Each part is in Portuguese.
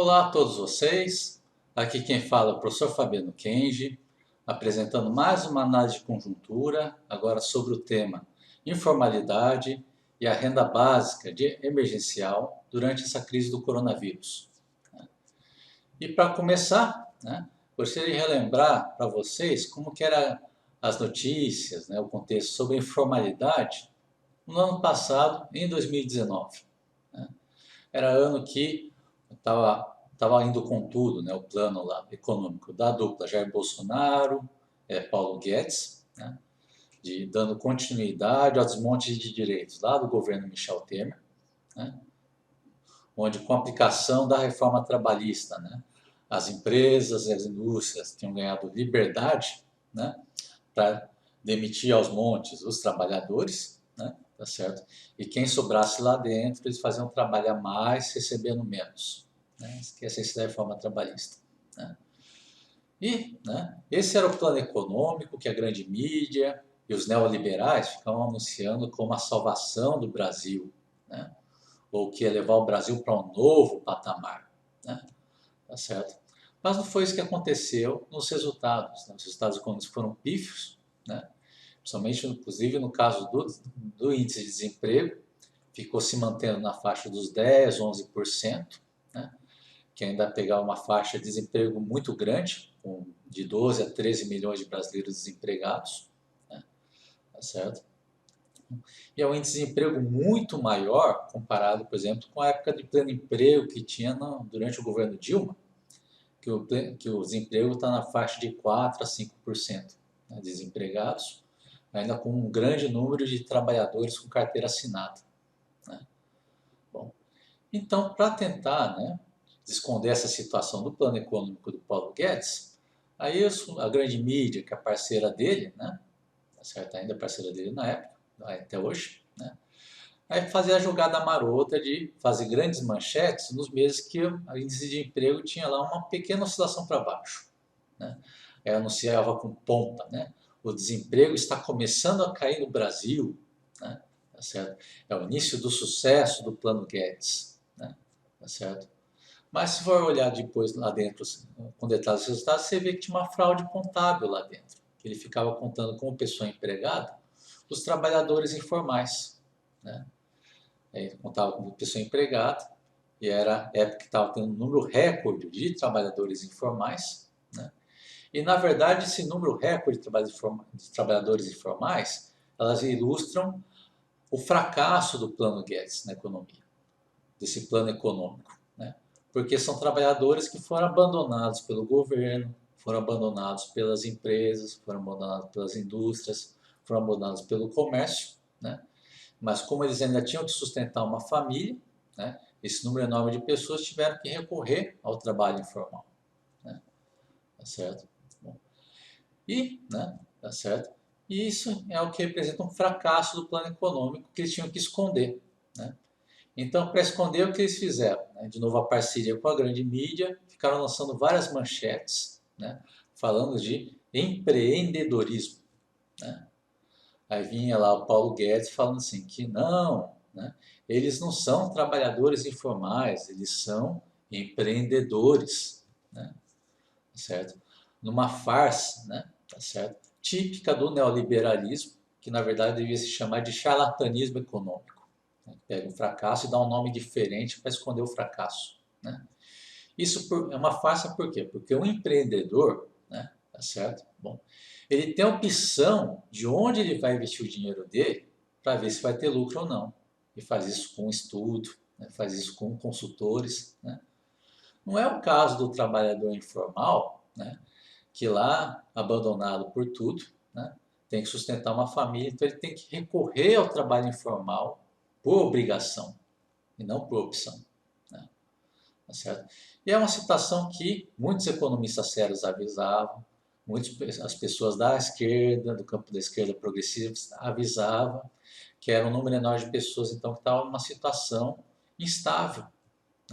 Olá a todos vocês, aqui quem fala é o professor Fabiano Kenji, apresentando mais uma análise de conjuntura, agora sobre o tema informalidade e a renda básica emergencial durante essa crise do coronavírus. E para começar, gostaria de relembrar para vocês como que eram as notícias, o contexto sobre a informalidade no ano passado, em 2019. Era ano que estava indo com tudo, o plano lá econômico da dupla Jair Bolsonaro, Paulo Guedes, dando continuidade ao desmonte de direitos lá do governo Michel Temer, onde com a aplicação da reforma trabalhista, as empresas e as indústrias tinham ganhado liberdade, para demitir aos montes os trabalhadores, tá certo? E quem sobrasse lá dentro, eles faziam trabalhar mais, recebendo menos. Esquece essa reforma trabalhista. E esse era o plano econômico que a grande mídia e os neoliberais ficavam anunciando como a salvação do Brasil, ou que ia levar o Brasil para um novo patamar. Tá certo? Mas não foi isso que aconteceu nos resultados. Os resultados econômicos foram pífios, principalmente, inclusive, no caso do índice de desemprego, ficou se mantendo na faixa dos 10%, 11%, que ainda pegava uma faixa de desemprego muito grande, de 12 a 13 milhões de brasileiros desempregados, tá certo? E é um índice de desemprego muito maior comparado, por exemplo, com a época de pleno emprego que tinha durante o governo Dilma, que o desemprego está na faixa de 4 a 5%, desempregados, ainda com um grande número de trabalhadores com carteira assinada. Bom, então, para tentar esconder essa situação do plano econômico do Paulo Guedes, aí a grande mídia, que é parceira dele, tá certo? Ainda parceira dele na época, até hoje, aí fazia a jogada marota de fazer grandes manchetes nos meses que o índice de emprego tinha lá uma pequena oscilação para baixo. Aí anunciava com pompa, o desemprego está começando a cair no Brasil, tá certo? É o início do sucesso do plano Guedes, tá certo? Mas se for olhar depois lá dentro, com detalhes dos resultados, você vê que tinha uma fraude contábil lá dentro, que ele ficava contando como pessoa empregada os trabalhadores informais, Aí contava como pessoa empregada, e era a época que estava tendo um número recorde de trabalhadores informais, E, na verdade, esse número recorde de trabalhadores informais, elas ilustram o fracasso do plano Guedes na economia, desse plano econômico. Porque são trabalhadores que foram abandonados pelo governo, foram abandonados pelas empresas, foram abandonados pelas indústrias, foram abandonados pelo comércio, Mas como eles ainda tinham que sustentar uma família, esse número enorme de pessoas tiveram que recorrer ao trabalho informal. Tá certo? Bom, tá certo? E isso é o que representa um fracasso do plano econômico que eles tinham que esconder. Então, para esconder o que eles fizeram, de novo a parceria com a grande mídia, ficaram lançando várias manchetes, falando de empreendedorismo. Aí vinha lá o Paulo Guedes falando assim que não, eles não são trabalhadores informais, eles são empreendedores, certo? Numa farsa, tá certo? Típica do neoliberalismo, que na verdade devia se chamar de charlatanismo econômico. Pega o fracasso e dá um nome diferente para esconder o fracasso. Isso é uma farsa por quê? Porque um empreendedor, tá certo? Bom, ele tem a opção de onde ele vai investir o dinheiro dele para ver se vai ter lucro ou não. E faz isso com estudo, faz isso com consultores. Não é o caso do trabalhador informal, que lá, abandonado por tudo, tem que sustentar uma família, então ele tem que recorrer ao trabalho informal por obrigação e não por opção. Tá certo? E é uma situação que muitos economistas sérios avisavam, as pessoas da esquerda, do campo da esquerda progressista, avisavam que era um número enorme de pessoas então, que estavam numa situação instável.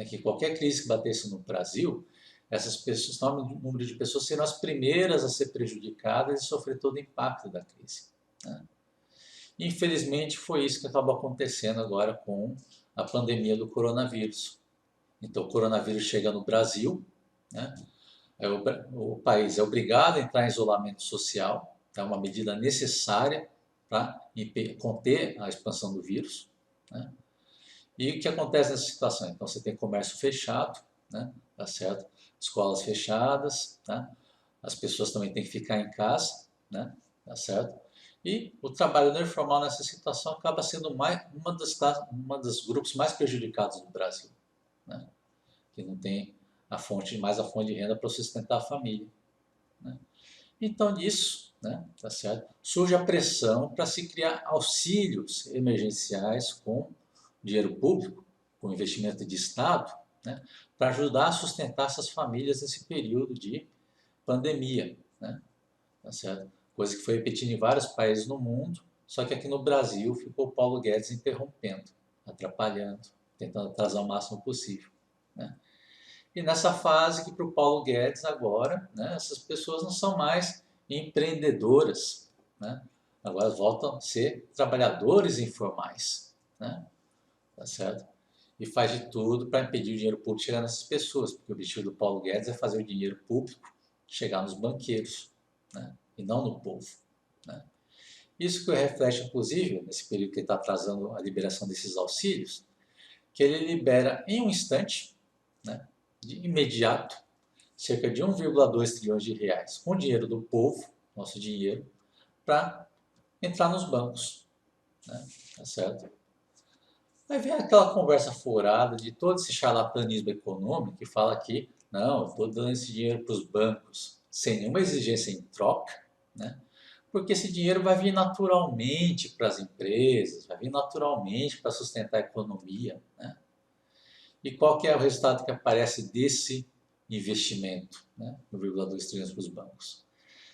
Que qualquer crise que batesse no Brasil, essas pessoas, esse número de pessoas seriam as primeiras a ser prejudicadas e sofrer todo o impacto da crise. Infelizmente, foi isso que acabou acontecendo agora com a pandemia do coronavírus. Então, o coronavírus chega no Brasil, né? Aí o país é obrigado a entrar em isolamento social, é uma medida necessária para conter a expansão do vírus, né? E o que acontece nessa situação? Então, você tem comércio fechado, né? Tá certo? Escolas fechadas, tá? As pessoas também têm que ficar em casa, né? Tá certo? E o trabalhador informal nessa situação acaba sendo uma dos grupos mais prejudicados do Brasil, né? Que não tem mais a fonte de renda para sustentar a família, né? Então, nisso, né, tá certo? Surge a pressão para se criar auxílios emergenciais com dinheiro público, com investimento de Estado, né, para ajudar a sustentar essas famílias nesse período de pandemia, né, tá certo? Coisa que foi repetida em vários países no mundo, só que aqui no Brasil ficou o Paulo Guedes interrompendo, atrapalhando, tentando atrasar o máximo possível, né? E nessa fase que para o Paulo Guedes agora, né, essas pessoas não são mais empreendedoras, né? Agora voltam a ser trabalhadores informais, né? Tá certo? E faz de tudo para impedir o dinheiro público de chegar nessas pessoas, porque o objetivo do Paulo Guedes é fazer o dinheiro público chegar nos banqueiros, né? E não no povo, né? Isso que reflete, inclusive, nesse período que ele está atrasando a liberação desses auxílios, que ele libera em um instante, né, de imediato, cerca de 1,2 trilhões de reais com dinheiro do povo, nosso dinheiro, para entrar nos bancos, né? Tá certo? Aí vem aquela conversa furada de todo esse charlatanismo econômico que fala que não, eu estou dando esse dinheiro para os bancos sem nenhuma exigência em troca, né? Porque esse dinheiro vai vir naturalmente para as empresas, vai vir naturalmente para sustentar a economia, né? E qual que é o resultado que aparece desse investimento, né? 1,2 trilhões para os bancos?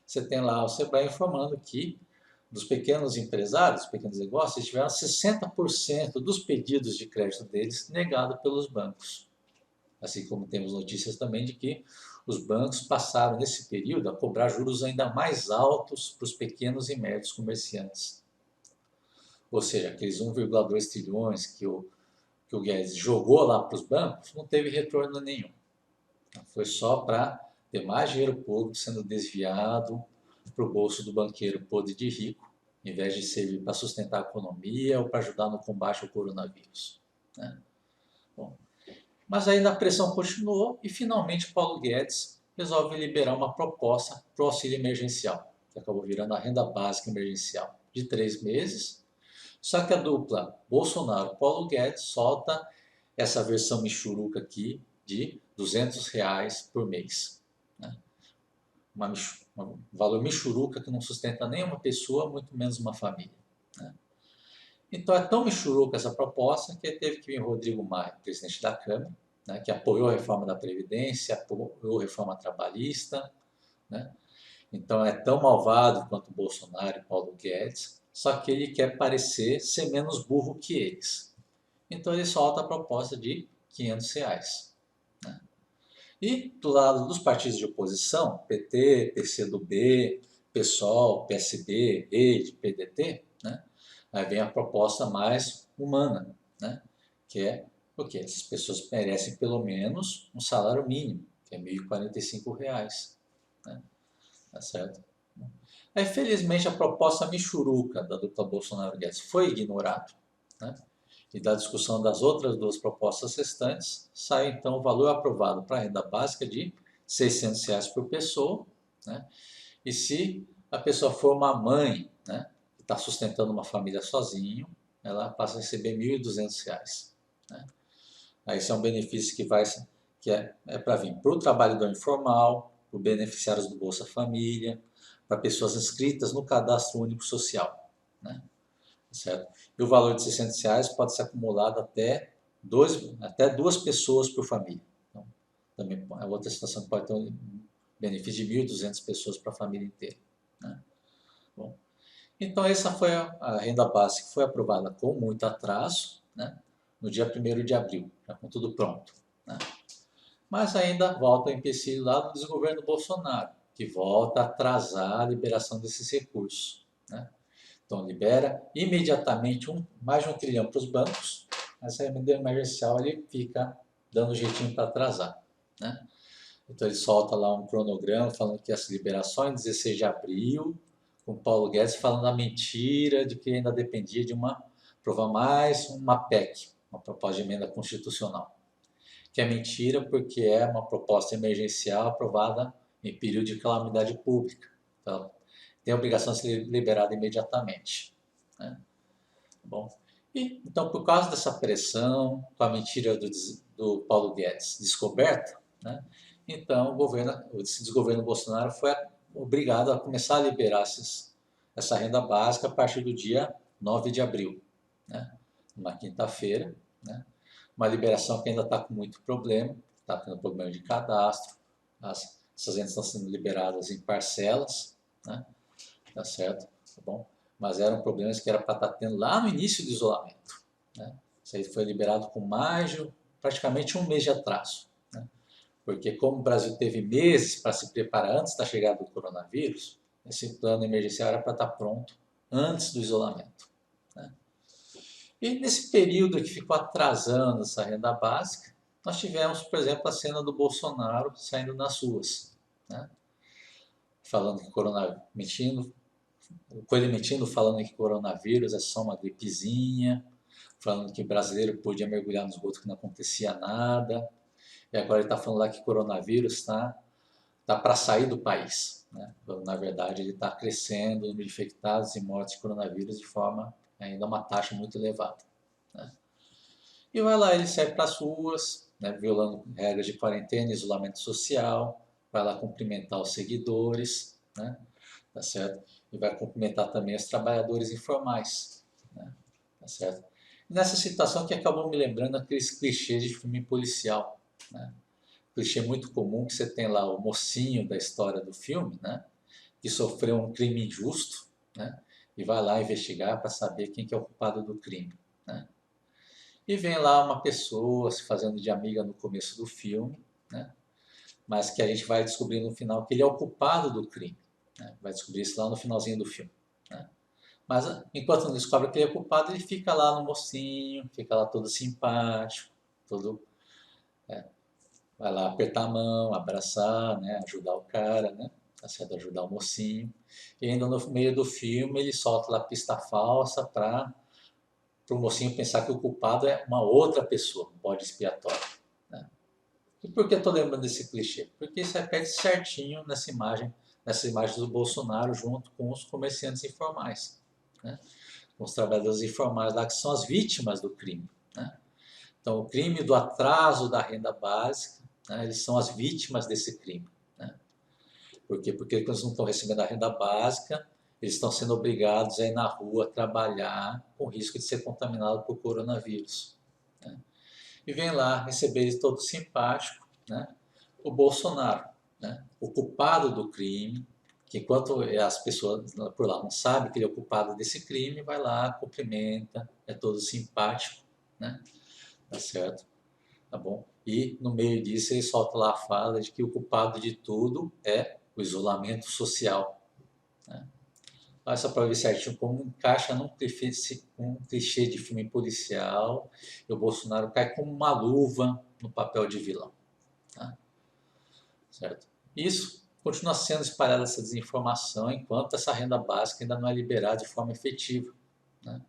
Você tem lá o Sebrae informando que dos pequenos empresários, pequenos negócios, eles tiveram 60% dos pedidos de crédito deles negados pelos bancos. Assim como temos notícias também de que os bancos passaram nesse período a cobrar juros ainda mais altos para os pequenos e médios comerciantes. Ou seja, aqueles 1,2 trilhões que o Guedes jogou lá para os bancos não teve retorno nenhum. Foi só para ter mais dinheiro público sendo desviado para o bolso do banqueiro podre de rico, em vez de servir para sustentar a economia ou para ajudar no combate ao coronavírus, né? Bom, mas ainda a pressão continuou e finalmente Paulo Guedes resolve liberar uma proposta para o auxílio emergencial, que acabou virando a renda básica emergencial de 3 meses. Só que a dupla Bolsonaro-Paulo Guedes solta essa versão michuruca aqui de R$ 200 por mês, né? Um valor michuruca que não sustenta nenhuma pessoa, muito menos uma família, né? Então é tão michuruca essa proposta que teve que vir Rodrigo Maia, presidente da Câmara, né, que apoiou a reforma da Previdência, apoiou a reforma trabalhista, né? Então é tão malvado quanto o Bolsonaro e Paulo Guedes, só que ele quer parecer ser menos burro que eles. Então ele solta a proposta de R$ 500, né? E do lado dos partidos de oposição, PT, PCdoB, PSOL, PSB, Rede, PDT, né? Aí vem a proposta mais humana, né? Que é o que? Essas pessoas merecem pelo menos um salário mínimo, que é R$ 1.045, né? Tá certo? Aí, felizmente, a proposta michuruca da dupla Bolsonaro-Guedes foi ignorada, né? E da discussão das outras duas propostas restantes, sai então o valor aprovado para a renda básica de R$ 600 por pessoa, né? E se a pessoa for uma mãe, né, que está sustentando uma família sozinho, ela passa a receber R$ 1.200, né? Aí esse é um benefício que é para vir para o trabalhador informal, para os beneficiários do Bolsa Família, para pessoas inscritas no Cadastro Único Social, né? Certo? E o valor de R$ 600 pode ser acumulado até duas pessoas por família. Então, também é outra situação que pode ter um benefício de 1.200 pessoas para a família inteira, né? Bom, então essa foi a renda básica que foi aprovada com muito atraso, né, no dia 1º de abril, já com tudo pronto, né? Mas ainda volta o empecilho lá do desgoverno Bolsonaro, que volta a atrasar a liberação desses recursos, né? Então libera imediatamente mais de 1 trilhão para os bancos, mas a renda emergencial ele fica dando um jeitinho para atrasar, né? Então ele solta lá um cronograma falando que ia se liberar só em 16 de abril, com Paulo Guedes falando a mentira de que ainda dependia de provar mais uma PEC, uma proposta de emenda constitucional. Que é mentira porque é uma proposta emergencial aprovada em período de calamidade pública. Então, tem a obrigação de ser liberada imediatamente, né? Bom, então, por causa dessa pressão, com a mentira do Paulo Guedes descoberta, né, então esse desgoverno Bolsonaro foi obrigado a começar a liberar essa renda básica a partir do dia 9 de abril, né, uma quinta-feira, né, uma liberação que ainda está com muito problema, está tendo problema de cadastro, essas rendas estão sendo liberadas em parcelas, né, tá certo? Tá bom? Mas eram problemas que era para estar tendo lá no início do isolamento, né? Isso aí foi liberado com praticamente um mês de atraso, né? Porque como o Brasil teve meses para se preparar antes da chegada do coronavírus, esse plano emergencial era para estar pronto antes do isolamento, né? E nesse período que ficou atrasando essa renda básica, nós tivemos, por exemplo, a cena do Bolsonaro saindo nas ruas, né? Falando que coronavírus, mentindo, falando que coronavírus é só uma gripezinha, falando que brasileiro podia mergulhar no esgoto que não acontecia nada. E agora ele está falando lá que coronavírus tá para sair do país, né? Quando, na verdade, ele está crescendo o número de infectados e mortes de coronavírus de forma ainda uma taxa muito elevada, né? E vai lá, ele sai para as ruas, né, violando regras de quarentena, isolamento social, vai lá cumprimentar os seguidores, né? Tá certo? E vai cumprimentar também os trabalhadores informais, né? Tá certo? E nessa situação que acabou me lembrando aqueles clichês de filme policial, né? Clichê muito comum que você tem lá o mocinho da história do filme, né? Que sofreu um crime injusto, né? E vai lá investigar para saber quem que é o culpado do crime, né? E vem lá uma pessoa se fazendo de amiga no começo do filme, né? Mas que a gente vai descobrir no final que ele é o culpado do crime, né? Vai descobrir isso lá no finalzinho do filme, né? Mas enquanto não descobre que ele é culpado, ele fica lá no mocinho, fica lá todo simpático, todo, vai lá apertar a mão, abraçar, né? Ajudar o cara, né? Tá certo? Ajudar o mocinho. E ainda no meio do filme ele solta lá pista falsa para o mocinho pensar que o culpado é uma outra pessoa, um bode expiatório, né? E por que eu estou lembrando desse clichê? Porque isso repete certinho nessa imagem do Bolsonaro junto com os comerciantes informais, né? Com os trabalhadores informais lá que são as vítimas do crime, né? Então, o crime do atraso da renda básica, né, eles são as vítimas desse crime, né? Por quê? Porque eles não estão recebendo a renda básica, eles estão sendo obrigados a ir na rua trabalhar com risco de ser contaminado por coronavírus, né? E vem lá receber ele todo simpático, né? O Bolsonaro, né? O culpado do crime, que enquanto as pessoas por lá não sabem que ele é o culpado desse crime, vai lá, cumprimenta, é todo simpático, né? Tá certo? Tá bom? E no meio disso ele solta lá a fala de que o culpado de tudo é o isolamento social, né? Olha só para ver certinho como encaixa um clichê de filme policial e o Bolsonaro cai como uma luva no papel de vilão, tá? Certo? Isso continua sendo espalhada essa desinformação enquanto essa renda básica ainda não é liberada de forma efetiva, né?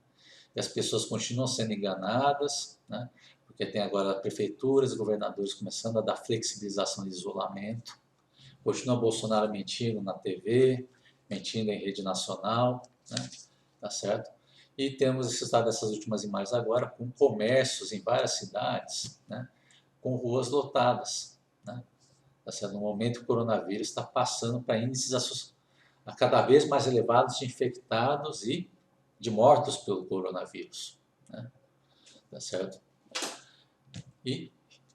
E as pessoas continuam sendo enganadas, né? Porque tem agora prefeituras e governadores começando a dar flexibilização de isolamento. Continua Bolsonaro mentindo na TV, mentindo em rede nacional, né? Tá certo? E temos esse estado dessas últimas imagens agora com comércios em várias cidades, né? Com ruas lotadas, né? Tá certo? No momento que o coronavírus está passando para índices a cada vez mais elevados de infectados e de mortos pelo coronavírus, né? Tá certo? E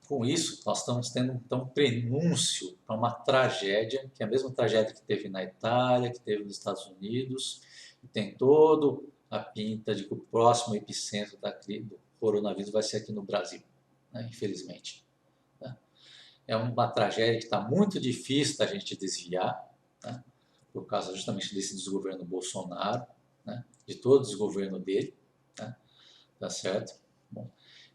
com isso nós estamos tendo então um prenúncio para uma tragédia, que é a mesma tragédia que teve na Itália, que teve nos Estados Unidos, e tem todo a pinta de que o próximo epicentro do coronavírus vai ser aqui no Brasil, né? Infelizmente, né? É uma tragédia que está muito difícil da gente desviar, né? Por causa justamente desse desgoverno Bolsonaro, né? De todo o desgoverno dele, né? Tá certo? Bom,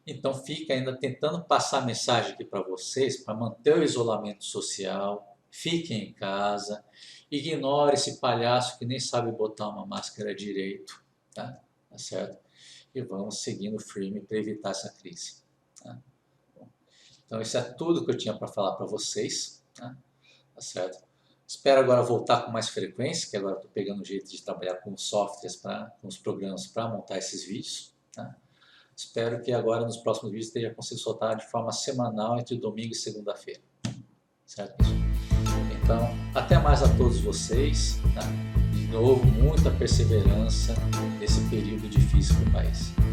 Então fica ainda tentando passar a mensagem aqui para vocês, para manter o isolamento social, fiquem em casa, ignore esse palhaço que nem sabe botar uma máscara direito, tá? Tá certo? E vamos seguindo firme para evitar essa crise. Tá? Então isso é tudo que eu tinha para falar para vocês, tá? Tá certo? Espero agora voltar com mais frequência, que agora estou pegando o jeito de trabalhar com softwares, com os programas para montar esses vídeos. Tá? Espero que agora nos próximos vídeos esteja conseguindo soltar de forma semanal entre domingo e segunda-feira. Certo, pessoal? Então, até mais a todos vocês. Tá? De novo, muita perseverança nesse período difícil para o país.